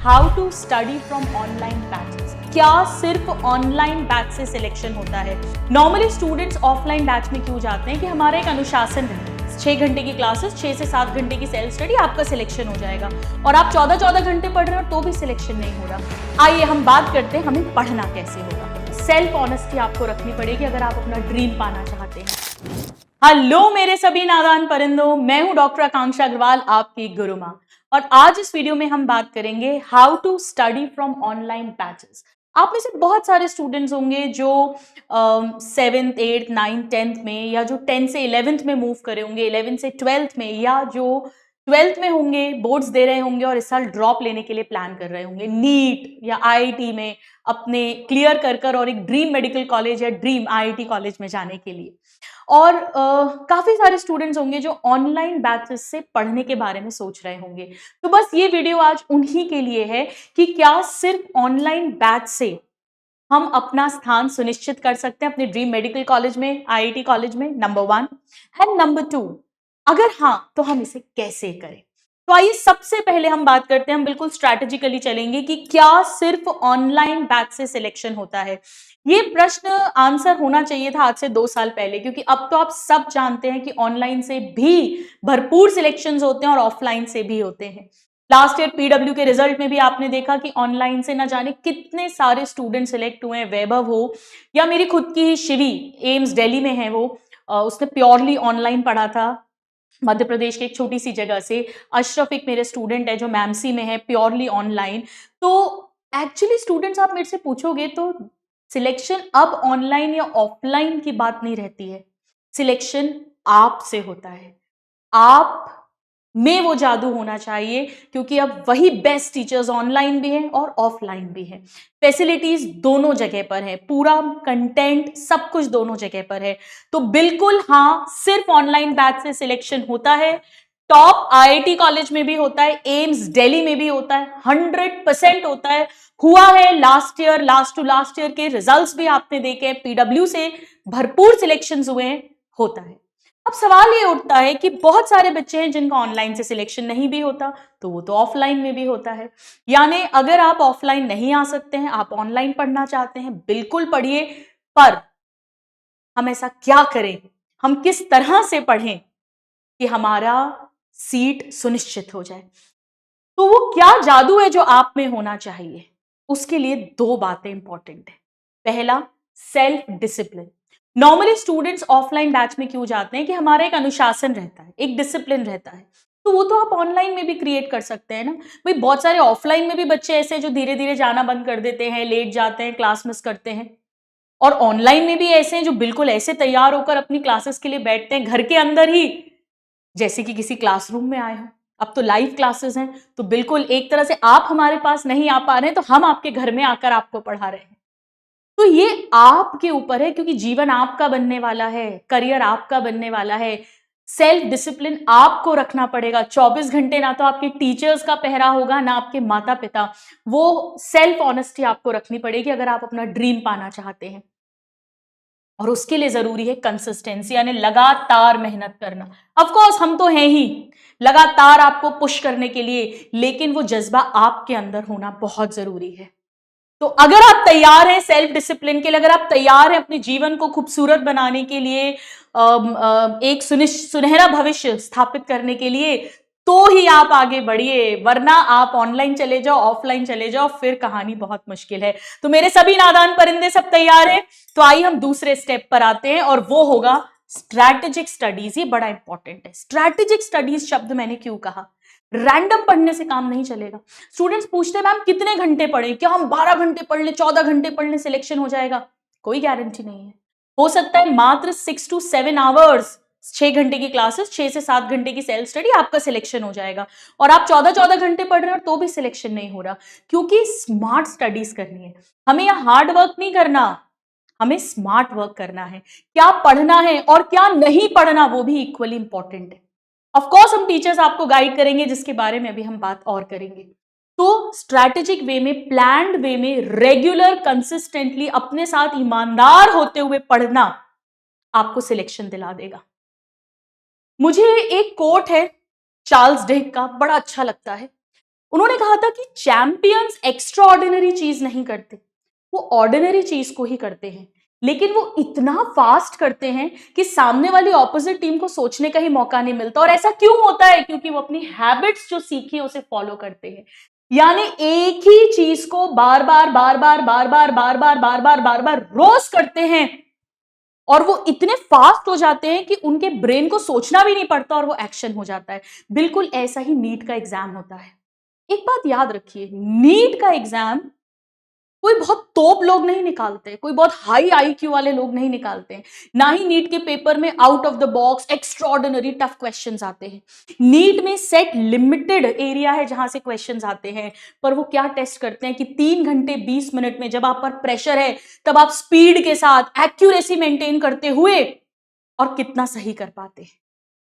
How to study from online batches. क्या सिर्फ online batch से सिलेक्शन होता है? नॉर्मली स्टूडेंट्स ऑफलाइन बैच में क्यों जाते हैं कि हमारा एक अनुशासन रहता है, 6 घंटे की क्लासेस, 6 से 7 घंटे की सेल्फ स्टडी, आपका सिलेक्शन हो जाएगा। और आप 14-14 घंटे पढ़ रहे हो तो भी सिलेक्शन नहीं हो रहा। आइए हम बात करते हैं हमें पढ़ना कैसे होगा। सेल्फ ऑनेस्टी आपको रखनी पड़ेगी अगर आप अपना ड्रीम पाना चाहते हैं। हेलो मेरे सभी नादान परिंदों, मैं हूं डॉक्टर आकांक्षा अग्रवाल, आपकी गुरु माँ। और आज इस वीडियो में हम बात करेंगे how to study from online batches. आप में से बहुत सारे स्टूडेंट्स होंगे जो 7th 8th 9th 10th में, या जो 10th से 11th में मूव करे होंगे, 11th से 12th में, या जो 12th में होंगे, बोर्ड्स दे रहे होंगे और इस साल ड्रॉप लेने के लिए प्लान कर रहे होंगे, नीट या आईआईटी में अपने क्लियर कर और एक ड्रीम मेडिकल कॉलेज या ड्रीम आईआईटी कॉलेज में जाने के लिए। और काफी सारे स्टूडेंट्स होंगे जो ऑनलाइन बैचेस से पढ़ने के बारे में सोच रहे होंगे। तो बस ये वीडियो आज उन्हीं के लिए है कि क्या सिर्फ ऑनलाइन बैच से हम अपना स्थान सुनिश्चित कर सकते हैं अपने ड्रीम मेडिकल कॉलेज में, आईआईटी कॉलेज में, नंबर 1। एंड नंबर 2, अगर हाँ तो हम इसे कैसे करें। तो आइए सबसे पहले हम बात करते हैं, हम बिल्कुल स्ट्रैटेजिकली चलेंगे कि क्या सिर्फ ऑनलाइन बैच से सिलेक्शन होता है। ये प्रश्न आंसर होना चाहिए था आज से 2 साल पहले, क्योंकि अब तो आप सब जानते हैं कि ऑनलाइन से भी भरपूर सिलेक्शंस होते हैं और ऑफलाइन से भी होते हैं। लास्ट ईयर पीडब्ल्यू के रिजल्ट में भी आपने देखा कि ऑनलाइन से ना जाने कितने सारे स्टूडेंट सिलेक्ट हुए हैं। वैभव हो या मेरी खुद की ही शिवी, एम्स दिल्ली में है वो, उसने प्योरली ऑनलाइन पढ़ा था मध्य प्रदेश की एक छोटी सी जगह से। अशरफ एक मेरे स्टूडेंट है जो मैमसी में है, प्योरली ऑनलाइन। तो एक्चुअली स्टूडेंट्स, आप मेरे से पूछोगे तो सिलेक्शन अब ऑनलाइन या ऑफलाइन की बात नहीं रहती है, सिलेक्शन आप से होता है। आप में वो जादू होना चाहिए, क्योंकि अब वही बेस्ट टीचर्स ऑनलाइन भी हैं और ऑफलाइन भी हैं। फैसिलिटीज दोनों जगह पर है, पूरा कंटेंट सब कुछ दोनों जगह पर है। तो बिल्कुल हाँ, सिर्फ ऑनलाइन बैच से सिलेक्शन होता है। टॉप आईआईटी कॉलेज में भी होता है, एम्स दिल्ली में भी होता है, 100% होता है। हुआ है last year, last to last year के रिजल्ट्स भी आपने देखे, पीडब्ल्यू से भरपूर सिलेक्शंस हुए हैं, होता है। अब सवाल ये उठता है कि बहुत सारे बच्चे हैं जिनका ऑनलाइन से सिलेक्शन नहीं भी होता, तो वो तो ऑफलाइन में भी होता है। यानी अगर आप ऑफलाइन नहीं आ सकते हैं, आप ऑनलाइन पढ़ना चाहते हैं, बिल्कुल पढ़िए। पर हम ऐसा क्या करें, हम किस तरह से पढ़ें कि हमारा सीट सुनिश्चित हो जाए। तो वो क्या जादू है जो आप में होना चाहिए, उसके लिए 2 बातें इंपॉर्टेंट है। पहला, self discipline. Normally students offline batch में क्यों जाते हैं कि हमारा एक अनुशासन रहता है, एक डिसिप्लिन रहता है। तो वो तो आप ऑनलाइन में भी क्रिएट कर सकते हैं ना भाई। बहुत सारे ऑफलाइन में भी बच्चे ऐसे जो धीरे धीरे जाना बंद कर देते हैं, लेट जाते हैं, क्लास मिस करते हैं। और ऑनलाइन में भी ऐसे हैं जो बिल्कुल ऐसे तैयार होकर अपनी क्लासेस के लिए बैठते हैं घर के अंदर ही, जैसे कि किसी क्लासरूम में आए हो। अब तो लाइव क्लासेस हैं, तो बिल्कुल एक तरह से आप हमारे पास नहीं आ पा रहे हैं तो हम आपके घर में आकर आपको पढ़ा रहे हैं। तो ये आपके ऊपर है, क्योंकि जीवन आपका बनने वाला है, करियर आपका बनने वाला है। सेल्फ डिसिप्लिन आपको रखना पड़ेगा। 24 घंटे ना तो आपके टीचर्स का पहरा होगा, ना आपके माता पिता। वो सेल्फ ऑनेस्टी आपको रखनी पड़ेगी अगर आप अपना ड्रीम पाना चाहते हैं। और उसके लिए जरूरी है कंसिस्टेंसी, यानी लगातार मेहनत करना। ऑफ कोर्स हम तो हैं ही लगातार आपको पुश करने के लिए, लेकिन वो जज्बा आपके अंदर होना बहुत जरूरी है। तो अगर आप तैयार हैं सेल्फ डिसिप्लिन के लिए, अगर आप तैयार हैं अपने जीवन को खूबसूरत बनाने के लिए, एक सुनहरा भविष्य स्थापित करने के लिए, तो ही आप आगे बढ़िए। वरना आप ऑनलाइन चले जाओ, ऑफलाइन चले जाओ, फिर कहानी बहुत मुश्किल है। तो मेरे सभी नादान परिंदे सब तैयार हैं? तो आइए हम दूसरे स्टेप पर आते हैं, और वो होगा स्ट्रैटेजिक स्टडीज। ये बड़ा इंपॉर्टेंट है। स्ट्रैटेजिक स्टडीज शब्द मैंने क्यों कहा? रैंडम पढ़ने से काम नहीं चलेगा। स्टूडेंट्स पूछते हैं मैम कितने घंटे पढ़ें, क्या हम 12 घंटे पढ़ लें, 14 घंटे पढ़ लें, सिलेक्शन हो जाएगा? कोई गारंटी नहीं है। हो सकता है मात्र 6 to 7 आवर्स, 6 घंटे की क्लासेस, 6 से 7 घंटे की सेल्फ स्टडी, आपका सिलेक्शन हो जाएगा। और आप 14-14 घंटे पढ़ रहे हो तो भी सिलेक्शन नहीं हो रहा, क्योंकि स्मार्ट स्टडीज करनी है हमें। यहाँ हार्ड वर्क नहीं करना, हमें स्मार्ट वर्क करना है। क्या पढ़ना है और क्या नहीं पढ़ना, वो भी इक्वली इंपॉर्टेंट है। ऑफ कोर्स हम टीचर्स आपको गाइड करेंगे, जिसके बारे में अभी हम बात और करेंगे। तो स्ट्रैटेजिक वे में, प्लान्ड वे में, रेगुलर, कंसिस्टेंटली अपने साथ ईमानदार होते हुए पढ़ना आपको सिलेक्शन दिला देगा। मुझे एक कोट है चार्ल्स डिक का, बड़ा अच्छा लगता है। उन्होंने कहा था कि चैंपियंस एक्स्ट्रा ऑर्डिनरी चीज नहीं करते, वो ऑर्डिनरी चीज को ही करते हैं, लेकिन वो इतना फास्ट करते हैं कि सामने वाली ऑपोजिट टीम को सोचने का ही मौका नहीं मिलता। और ऐसा क्यों होता है? क्योंकि वो अपनी हैबिट्स जो सीखी है उसे फॉलो करते हैं। यानी एक ही चीज को बार बार बार बार बार बार बार बार बार बार बार बार रोज करते हैं, और वो इतने फास्ट हो जाते हैं कि उनके ब्रेन को सोचना भी नहीं पड़ता और वो एक्शन हो जाता है। बिल्कुल ऐसा ही नीट का एग्जाम होता है। एक बात याद रखिए, नीट का एग्जाम कोई बहुत तोप लोग नहीं निकालते, कोई बहुत हाई आईक्यू वाले लोग नहीं निकालते हैं। ना ही नीट के पेपर में out of the box extraordinary tough questions आते हैं। नीट में सेट लिमिटेड एरिया है जहां से क्वेश्चंस आते हैं, पर वो क्या टेस्ट करते हैं कि 3 घंटे 20 मिनट में जब आप पर प्रेशर है तब आप स्पीड के साथ एक्यूरेसी मेंटेन करते हुए और कितना सही कर पाते हैं।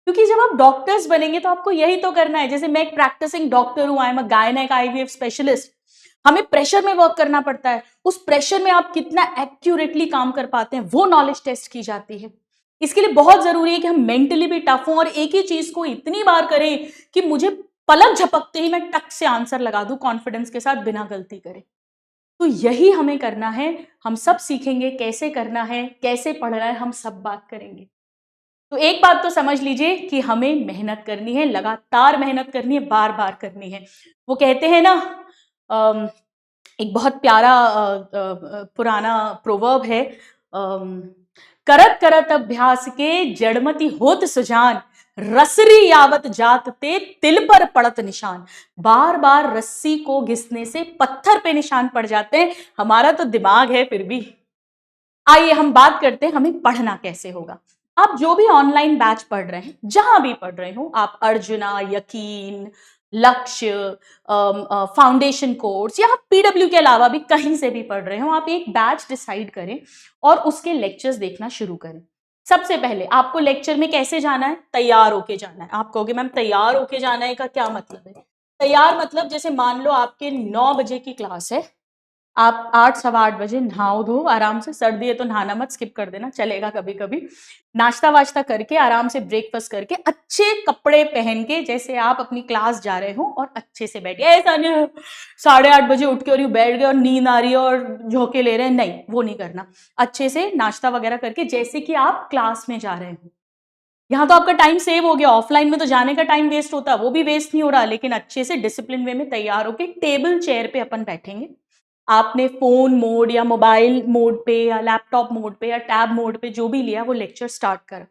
क्योंकि जब आप डॉक्टर्स बनेंगे तो आपको यही तो करना है। जैसे मैं एक प्रैक्टिसिंग डॉक्टर हूं, I am a gynaec IVF specialist, हमें प्रेशर में वर्क करना पड़ता है। उस प्रेशर में आप कितना एक्यूरेटली काम कर पाते हैं वो नॉलेज टेस्ट की जाती है। इसके लिए बहुत जरूरी है कि हम मेंटली भी टफ हों और एक ही चीज को इतनी बार करें कि मुझे पलक झपकते ही मैं टक से आंसर लगा दूं कॉन्फिडेंस के साथ, बिना गलती करे। तो यही हमें करना है। हम सब सीखेंगे कैसे करना है, कैसे पढ़ना है, हम सब बात करेंगे। तो एक बात तो समझ लीजिए कि हमें मेहनत करनी है, लगातार मेहनत करनी है, बार बार करनी है। वो कहते हैं ना, अम, एक बहुत प्यारा पुराना प्रोवर्ब है, करत करत अभ्यास के जड़मति होत सुजान, रसरी यावत जात ते तिल पर पड़त निशान। बार बार रस्सी को घिसने से पत्थर पे निशान पड़ जाते हैं। हमारा तो दिमाग है फिर भी। आइए हम बात करते हैं हमें पढ़ना कैसे होगा। आप जो भी ऑनलाइन बैच पढ़ रहे हैं, जहां भी पढ़ रहे हो, आप अर्जुना, यकीन, लक्ष्य, फाउंडेशन कोर्स या पीडब्ल्यू के अलावा भी कहीं से भी पढ़ रहे हो, आप एक बैच डिसाइड करें और उसके लेक्चर्स देखना शुरू करें। सबसे पहले आपको लेक्चर में कैसे जाना है? तैयार होके जाना है। आप कहोगे मैम तैयार होके जाना है का क्या मतलब है? तैयार मतलब जैसे मान लो आपके 9 बजे की क्लास है, आप 8 सवा 8 बजे नहाओ धो आराम से, सर्दी है तो नहाना मत, स्किप कर देना, चलेगा कभी कभी। नाश्ता वाश्ता करके आराम से ब्रेकफास्ट करके अच्छे कपड़े पहन के जैसे आप अपनी क्लास जा रहे हो और अच्छे से बैठिए। ऐसा नहीं 8:30 बजे उठ के और यूं बैठ गए और नींद आ रही है और झोंके ले रहे हैं, नहीं वो नहीं करना। अच्छे से नाश्ता वगैरह करके जैसे कि आप क्लास में जा रहे हो। यहाँ तो आपका टाइम सेव हो गया, ऑफलाइन में तो जाने का टाइम वेस्ट होता, वो भी वेस्ट नहीं हो रहा, लेकिन अच्छे से डिसिप्लिन वे में तैयार होके टेबल चेयर पे अपन बैठेंगे। आपने फोन मोड या मोबाइल मोड पे या लैपटॉप मोड पे या टैब मोड पे जो भी लिया वो लेक्चर स्टार्ट करा।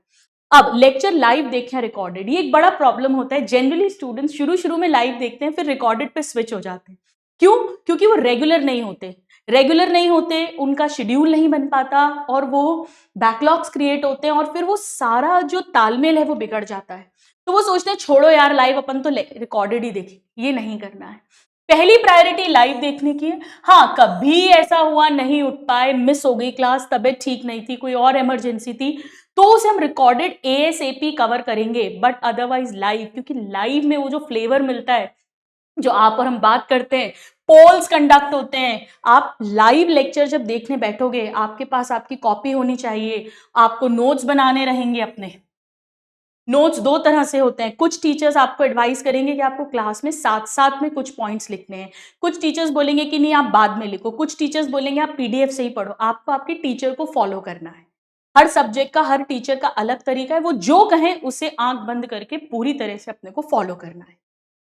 अब लेक्चर लाइव देखें या रिकॉर्डेड, ये एक बड़ा प्रॉब्लम होता है। जनरली स्टूडेंट्स शुरू शुरू में लाइव देखते हैं, फिर रिकॉर्डेड पे स्विच हो जाते हैं। क्यों? क्योंकि वो रेगुलर नहीं होते। रेगुलर नहीं होते, उनका शेड्यूल नहीं बन पाता और वो बैकलॉग्स क्रिएट होते हैं और फिर वो सारा जो तालमेल है वो बिगड़ जाता है। तो वो सोचते हैं छोड़ो यार लाइव, अपन तो रिकॉर्डेड ही देखें। ये नहीं करना है। पहली प्रायोरिटी लाइव देखने की है। हाँ, कभी ऐसा हुआ नहीं उठ पाए, मिस हो गई क्लास, तबीयत ठीक नहीं थी, कोई और इमरजेंसी थी, तो उसे हम रिकॉर्डेड एएसएपी कवर करेंगे, बट अदरवाइज लाइव, क्योंकि लाइव में वो जो फ्लेवर मिलता है, जो आप और हम बात करते हैं, पोल्स कंडक्ट होते हैं। आप लाइव लेक्चर जब देखने बैठोगे, आपके पास आपकी कॉपी होनी चाहिए, आपको नोट्स बनाने रहेंगे अपने। नोट्स दो तरह से होते हैं। कुछ टीचर्स आपको एडवाइस करेंगे कि आपको क्लास में साथ साथ में कुछ पॉइंट्स लिखने हैं, कुछ टीचर्स बोलेंगे कि नहीं आप बाद में लिखो, कुछ टीचर्स बोलेंगे आप पीडीएफ से ही पढ़ो। आपको आपके टीचर को फॉलो करना है। हर सब्जेक्ट का, हर टीचर का अलग तरीका है, वो जो कहें उसे आंख बंद करके पूरी तरह से अपने को फॉलो करना है।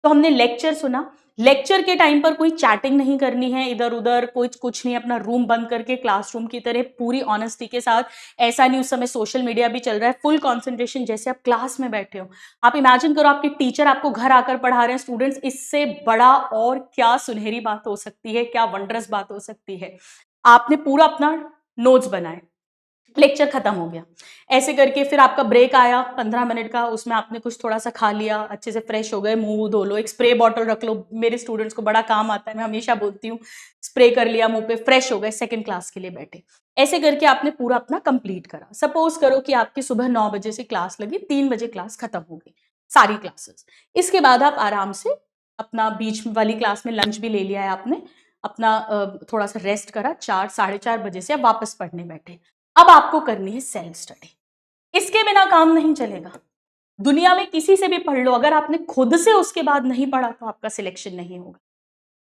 तो हमने लेक्चर सुना। लेक्चर के टाइम पर कोई चैटिंग नहीं करनी है इधर उधर, कोई कुछ नहीं, अपना रूम बंद करके क्लासरूम की तरह पूरी ऑनेस्टी के साथ। ऐसा नहीं उस समय सोशल मीडिया भी चल रहा है, फुल कंसंट्रेशन जैसे आप क्लास में बैठे हो। आप इमेजिन करो आपके टीचर आपको घर आकर पढ़ा रहे हैं स्टूडेंट्स, इससे बड़ा और क्या सुनहरी बात हो सकती है, क्या वंडरस बात हो सकती है। आपने पूरा अपना नोट्स बनाए, लेक्चर खत्म हो गया, ऐसे करके फिर आपका ब्रेक आया 15 मिनट का, उसमें आपने कुछ थोड़ा सा खा लिया, अच्छे से फ्रेश हो गए, मुंह धो लो, एक स्प्रे बॉटल रख लो, मेरे स्टूडेंट्स को बड़ा काम आता है, मैं हमेशा बोलती हूँ। स्प्रे कर लिया मुंह पे, फ्रेश हो गए, सेकंड क्लास के लिए बैठे। ऐसे करके आपने पूरा अपना कंप्लीट करा। सपोज करो कि आपकी सुबह 9 बजे से क्लास लगी, 3 बजे क्लास खत्म हो गई, सारी क्लासेस। इसके बाद आप आराम से अपना बीच वाली क्लास में लंच भी ले लिया है आपने, अपना थोड़ा सा रेस्ट करा, 4 साढ़े 4 बजे से आप वापस पढ़ने बैठे। अब आपको करनी है सेल्फ स्टडी। इसके बिना काम नहीं चलेगा। दुनिया में किसी से भी पढ़ लो, अगर आपने खुद से उसके बाद नहीं पढ़ा तो आपका सिलेक्शन नहीं होगा।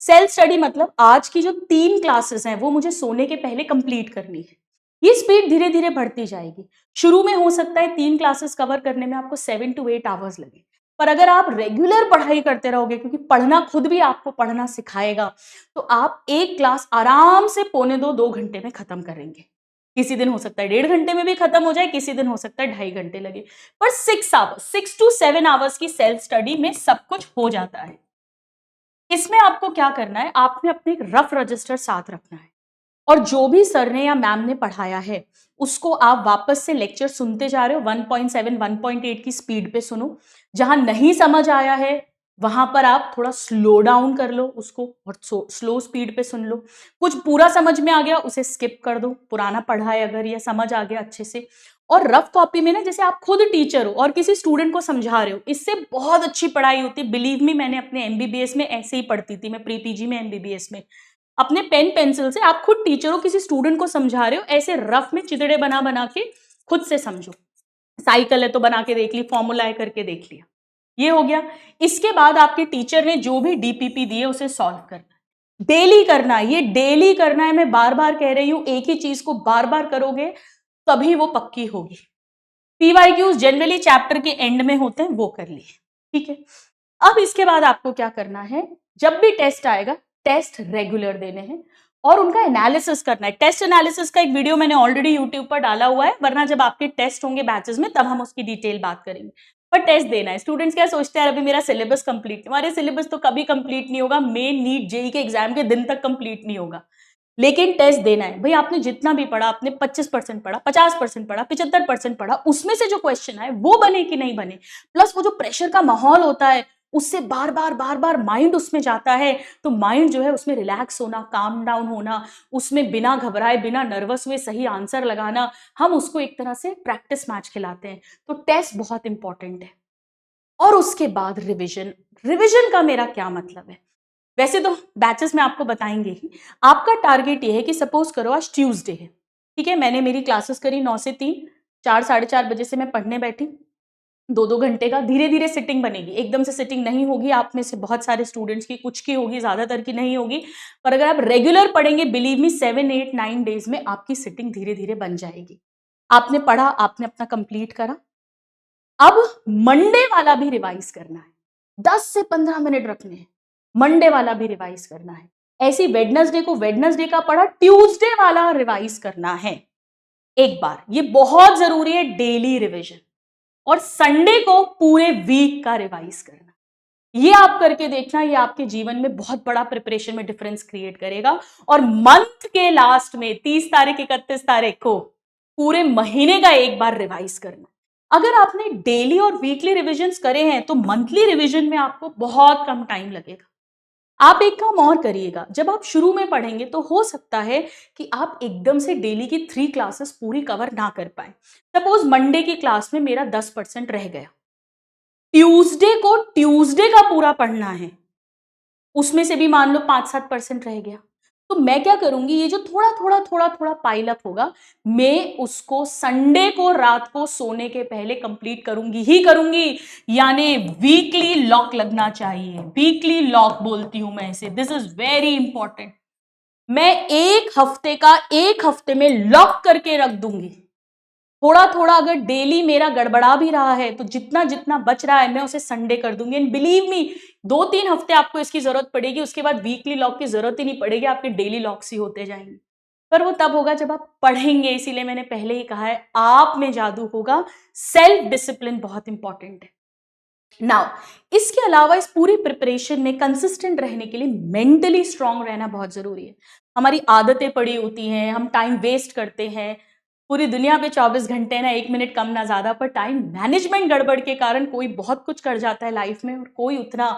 सेल्फ स्टडी मतलब आज की जो 3 क्लासेस हैं वो मुझे सोने के पहले कंप्लीट करनी है। ये स्पीड धीरे-धीरे बढ़ती जाएगी। शुरू में हो सकता है 3 क्लासेस कवर करने में आपको 7 टू 8 आवर्स लगे। पर अगर आप रेगुलर पढ़ाई करते रहोगे, क्योंकि पढ़ना खुद भी आपको पढ़ना सिखाएगा, तो आप एक क्लास आराम से पौने 2 घंटे में खत्म करेंगे। किसी दिन हो सकता है 1.5 घंटे में भी खत्म हो जाए, किसी दिन हो सकता है 2.5 घंटे लगे। पर 6 टू 7 आवर्स की सेल्फ स्टडी में सब कुछ हो जाता है। इसमें आपको क्या करना है, आपने अपने एक रफ रजिस्टर साथ रखना है और जो भी सर ने या मैम ने पढ़ाया है उसको आप वापस से लेक्चर सुनते जा रहे हो। 1.7 1.8 की स्पीड पे सुनो। जहां नहीं समझ आया है वहां पर आप थोड़ा स्लो डाउन कर लो उसको और स्लो स्पीड पे सुन लो। कुछ पूरा समझ में आ गया उसे स्किप कर दो, पुराना पढ़ा है अगर या समझ आ गया अच्छे से। और रफ कॉपी में ना, जैसे आप खुद टीचर हो और किसी स्टूडेंट को समझा रहे हो, इससे बहुत अच्छी पढ़ाई होती है। बिलीव मी, मैंने अपने एमबीबीएस में ऐसे ही पढ़ती थी, मैं प्री पीजी में एमबीबीएस में अपने पेन पेंसिल से, आप खुद टीचर हो किसी स्टूडेंट को समझा रहे हो, ऐसे रफ में चितड़े बना बना के खुद से समझो। साइकिल है तो बना के देख ली, फॉर्मूला है करके देख लिया, ये हो गया। इसके बाद आपके टीचर ने जो भी डीपीपी दिए उसे सॉल्व करना है, डेली करना है। ये डेली करना है, मैं बार बार कह रही हूं, एक ही चीज को बार बार करोगे तभी वो पक्की होगी। पीवाईक्यूज जनरली चैप्टर के एंड में होते हैं, वो कर लिए, ठीक है। अब इसके बाद आपको क्या करना है, जब भी टेस्ट आएगा टेस्ट रेगुलर देने हैं और उनका एनालिसिस करना है। टेस्ट एनालिसिस का एक वीडियो मैंने ऑलरेडी यूट्यूब पर डाला हुआ है, वरना जब आपके टेस्ट होंगे बैचेस में तब हम उसकी डिटेल बात करेंगे। पर टेस्ट देना है। स्टूडेंट्स क्या सोचते हैं, अभी मेरा सिलेबस कंप्लीट, हमारे सिलेबस तो कभी कंप्लीट नहीं होगा, मेन नीट जेई के एग्जाम के दिन तक कंप्लीट नहीं होगा, लेकिन टेस्ट देना है। भाई आपने जितना भी पढ़ा, आपने 25% पढ़ा, 50% पढ़ा, 75% पढ़ा, उसमें से जो क्वेश्चन आए वो बने कि नहीं बने। प्लस वो जो प्रेशर का माहौल होता है उससे बार बार माइंड उसमें जाता है, तो माइंड जो है उसमें रिलैक्स होना, काम डाउन होना, उसमें बिना घबराए बिना नर्वस हुए सही आंसर लगाना, हम उसको एक तरह से प्रैक्टिस मैच खिलाते हैं। तो टेस्ट बहुत इंपॉर्टेंट है। और उसके बाद रिविजन। रिविजन का मेरा क्या मतलब है, वैसे तो बैचेस में आपको बताएंगे ही। आपका टारगेट ये है कि सपोज करो आज ट्यूसडे है, ठीक है, मैंने मेरी क्लासेस करी 9 से 3, 4 साढ़े 4 बजे से मैं पढ़ने बैठी, 2-2 घंटे का धीरे धीरे सिटिंग बनेगी। एकदम से सिटिंग नहीं होगी, आप में से बहुत सारे स्टूडेंट्स की, कुछ की होगी, ज्यादातर की नहीं होगी। पर अगर आप रेगुलर पढ़ेंगे, बिलीव मी 7 8 9 डेज में आपकी सिटिंग धीरे धीरे बन जाएगी। आपने पढ़ा, आपने अपना कंप्लीट करा। अब मंडे वाला भी रिवाइज करना है, 10 से 15 मिनट रखने हैं, मंडे वाला भी रिवाइज करना है। ऐसी वेडनेसडे को वेडनेसडे का पढ़ा, ट्यूसडे वाला रिवाइज करना है एक बार। ये बहुत जरूरी है, डेली रिवीजन। और संडे को पूरे वीक का रिवाइज करना। ये आप करके देखना, ये आपके जीवन में बहुत बड़ा प्रिपरेशन में डिफरेंस क्रिएट करेगा। और मंथ के लास्ट में 30 तारीख 31 तारीख को पूरे महीने का एक बार रिवाइज करना। अगर आपने डेली और वीकली रिविजन्स करे हैं तो मंथली रिविजन में आपको बहुत कम टाइम लगेगा। आप एक काम और करिएगा, जब आप शुरू में पढ़ेंगे तो हो सकता है कि आप एकदम से डेली की 3 क्लासेस पूरी कवर ना कर पाए। सपोज मंडे की क्लास में मेरा 10% रह गया, ट्यूसडे को ट्यूसडे का पूरा पढ़ना है, उसमें से भी मान लो 5-7% रह गया, तो मैं क्या करूंगी, ये जो थोड़ा पाइल अप होगा, मैं उसको संडे को रात को सोने के पहले कंप्लीट करूंगी ही करूंगी। यानी वीकली लॉक लगना चाहिए, वीकली लॉक बोलती हूं मैं इसे, दिस इज वेरी इंपॉर्टेंट। मैं एक हफ्ते में लॉक करके रख दूंगी। थोड़ा थोड़ा अगर डेली मेरा गड़बड़ा भी रहा है तो जितना जितना बच रहा है मैं उसे संडे कर दूंगी। एंड बिलीव मी, 2-3 हफ्ते आपको इसकी जरूरत पड़ेगी, उसके बाद वीकली लॉक की जरूरत ही नहीं पड़ेगी, आपके डेली लॉक्स ही होते जाएंगे। पर वो तब होगा जब आप पढ़ेंगे। इसीलिए मैंने पहले ही कहा है, आप में जादू होगा। सेल्फ डिसिप्लिन बहुत इंपॉर्टेंट है। नाउ इसके अलावा इस पूरी प्रिपरेशन में कंसिस्टेंट रहने के लिए मेंटली स्ट्रांग रहना बहुत जरूरी है। हमारी आदतें पड़ी होती हैं, हम टाइम वेस्ट करते हैं। पूरी दुनिया पे 24 घंटे हैं ना, 1 मिनट कम ना ज्यादा, पर टाइम मैनेजमेंट गड़बड़ के कारण कोई बहुत कुछ कर जाता है लाइफ में और कोई उतना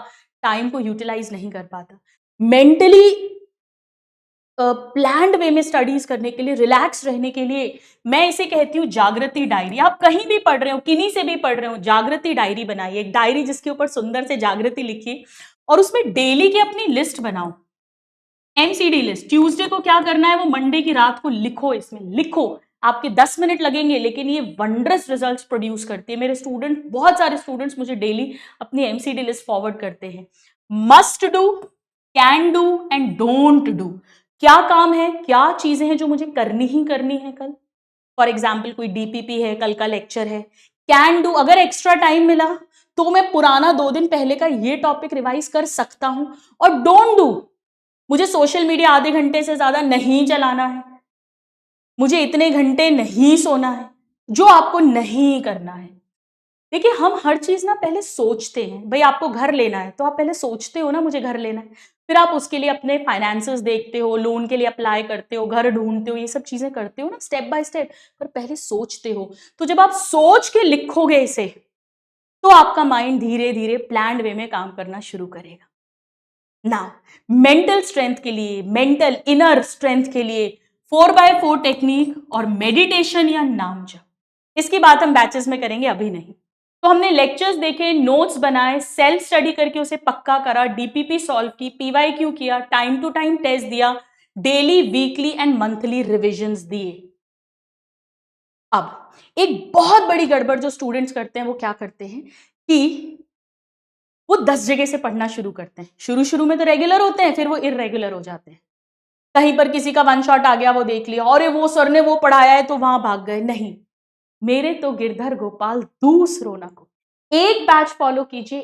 टाइम को यूटिलाइज नहीं कर पाता। मेंटली प्लान्ड वे में स्टडीज करने के लिए, रिलैक्स रहने के लिए, मैं इसे कहती हूँ जागृति डायरी। आप कहीं भी पढ़ रहे हो, किन्हीं से भी पढ़ रहे हो, जागृति डायरी बनाइए। एक डायरी जिसके ऊपर सुंदर से जागृति लिखिए और उसमें डेली की अपनी लिस्ट बनाओ, एमसीडी लिस्ट। ट्यूसडे को क्या करना है वो मंडे की रात को लिखो, इसमें लिखो। आपके 10 मिनट लगेंगे, लेकिन ये वंडरस रिजल्ट्स प्रोड्यूस करती है। मेरे स्टूडेंट, बहुत सारे स्टूडेंट्स मुझे डेली अपनी एमसीडी लिस्ट फॉरवर्ड करते हैं। Must do, can do and don't do. क्या काम है, क्या चीजें हैं जो मुझे करनी ही करनी है कल। फॉर एग्जाम्पल कोई डीपीपी है, कल का लेक्चर है। कैन डू, अगर एक्स्ट्रा टाइम मिला तो मैं पुराना 2 दिन पहले का ये टॉपिक रिवाइज कर सकता हूं। और डोंट डू, मुझे सोशल मीडिया आधे घंटे से ज्यादा नहीं चलाना है, मुझे इतने घंटे नहीं सोना है, जो आपको नहीं करना है। देखिए, हम हर चीज ना पहले सोचते हैं। भाई आपको घर लेना है तो आप पहले सोचते हो ना, मुझे घर लेना है, फिर आप उसके लिए अपने फाइनेंसेस देखते हो, लोन के लिए अप्लाई करते हो, घर ढूंढते हो, ये सब चीजें करते हो ना स्टेप बाय स्टेप, पर पहले सोचते हो। तो जब आप सोच के लिखोगे इसे, तो आपका माइंड धीरे धीरे प्लान्ड वे में काम करना शुरू करेगा ना। मेंटल स्ट्रेंथ के लिए, मेंटल इनर स्ट्रेंथ के लिए 4x4 टेक्निक और मेडिटेशन या नाम जप, इसकी बात हम बैचेस में करेंगे, अभी नहीं। तो हमने लेक्चर्स देखे, नोट्स बनाए, सेल्फ स्टडी करके उसे पक्का करा, डीपीपी सॉल्व की, पीवाईक्यू किया, टाइम टू टाइम टेस्ट दिया, daily, weekly and monthly revisions दिए। अब एक बहुत बड़ी गड़बड़ जो स्टूडेंट्स करते हैं, वो क्या करते हैं कि वो 10 जगह से पढ़ना शुरू करते हैं। शुरू शुरू में तो रेगुलर होते हैं, फिर वो इररेगुलर हो जाते हैं। कहीं पर किसी का वन शॉट आ गया, वो देख लिया, और वो सर ने वो पढ़ाया है तो वहां भाग गए। नहीं, मेरे तो गिरधर गोपाल दूसरों ना को, एक बैच फॉलो कीजिए,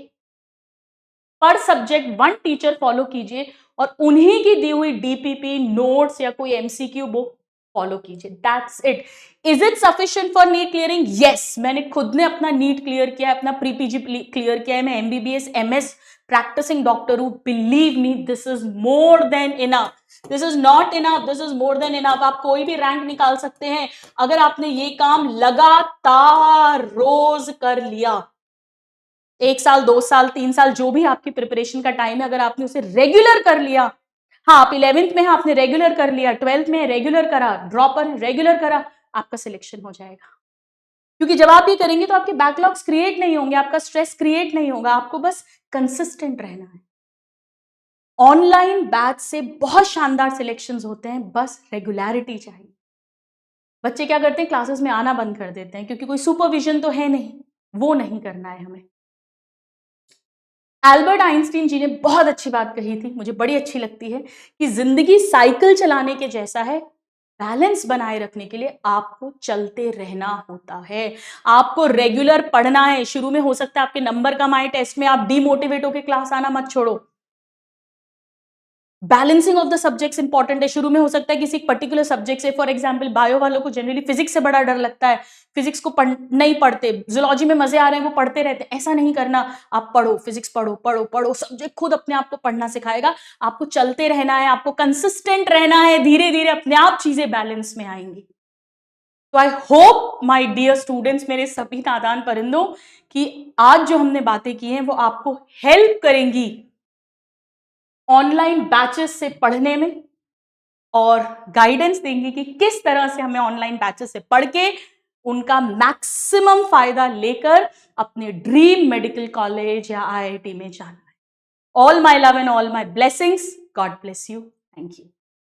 पर सब्जेक्ट 1 टीचर फॉलो कीजिए, और उन्हीं की दी हुई डीपीपी नोट्स या कोई एमसीक्यू बुक फॉलो कीजिए। That's it. Is it sufficient for NEET clearing? Yes, मैंने खुद ने अपना नीट क्लियर किया है, अपना प्री पीजी क्लियर किया है, मैं एमबीबीएस एमएस प्रैक्टिसिंग डॉक्टर हूं। Believe me, this is more than enough. This is not enough, this is more than enough. आप कोई भी रैंक निकाल सकते हैं अगर आपने ये काम लगातार रोज कर लिया। 1 साल, 2 साल, 3 साल, जो भी आपकी प्रिपरेशन का टाइम है, अगर आपने उसे रेगुलर कर लिया, हाँ आप 11th में, हाँ आपने रेगुलर कर लिया, 12th में रेगुलर करा, ड्रॉपर रेगुलर करा, आपका सिलेक्शन हो जाएगा। क्योंकि जब आप ये करेंगे तो आपके बैकलॉग्स क्रिएट नहीं होंगे, आपका स्ट्रेस क्रिएट नहीं होगा, आपको बस कंसिस्टेंट रहना है। ऑनलाइन बैच से बहुत शानदार सिलेक्शंस होते हैं, बस रेगुलरिटी चाहिए। बच्चे क्या करते हैं, क्लासेस में आना बंद कर देते हैं, क्योंकि कोई सुपरविजन तो है नहीं, वो नहीं करना है हमें। एल्बर्ट आइंस्टीन जी ने बहुत अच्छी बात कही थी, मुझे बड़ी अच्छी लगती है, कि जिंदगी साइकिल चलाने के जैसा है, बैलेंस बनाए रखने के लिए आपको चलते रहना होता है। आपको रेगुलर पढ़ना है। शुरू में हो सकता है आपके नंबर कम आए टेस्ट में, आप डीमोटिवेट होकर क्लास आना मत छोड़ो। Balancing of the subjects important है। शुरू में हो सकता है किसी पर्टिकुलर सब्जेक्ट से, फॉर एग्जांपल बायो वालों को जनरली फिजिक्स से बड़ा डर लगता है, फिजिक्स को नहीं पढ़ते, जूलॉजी में मजे आ रहे हैं वो पढ़ते रहते हैं। ऐसा नहीं करना, आप पढ़ो, फिजिक्स पढ़ो पढ़ो पढ़ो, सब्जेक्ट खुद अपने आप को पढ़ना सिखाएगा। आपको चलते रहना है, आपको कंसिस्टेंट रहना है, धीरे धीरे अपने आप चीजें बैलेंस में आएंगी। तो I hope my dear students, मेरे सभी नादान परिंदों, कि आज जो हमने बातें की हैं वो आपको हेल्प करेंगी ऑनलाइन बैचेस से पढ़ने में, और गाइडेंस देंगे कि किस तरह से हमें ऑनलाइन बैचेस से पढ़ के उनका मैक्सिमम फायदा लेकर अपने ड्रीम मेडिकल कॉलेज या आईआईटी में जाना है। All my love and all my blessings. God bless you. Thank you.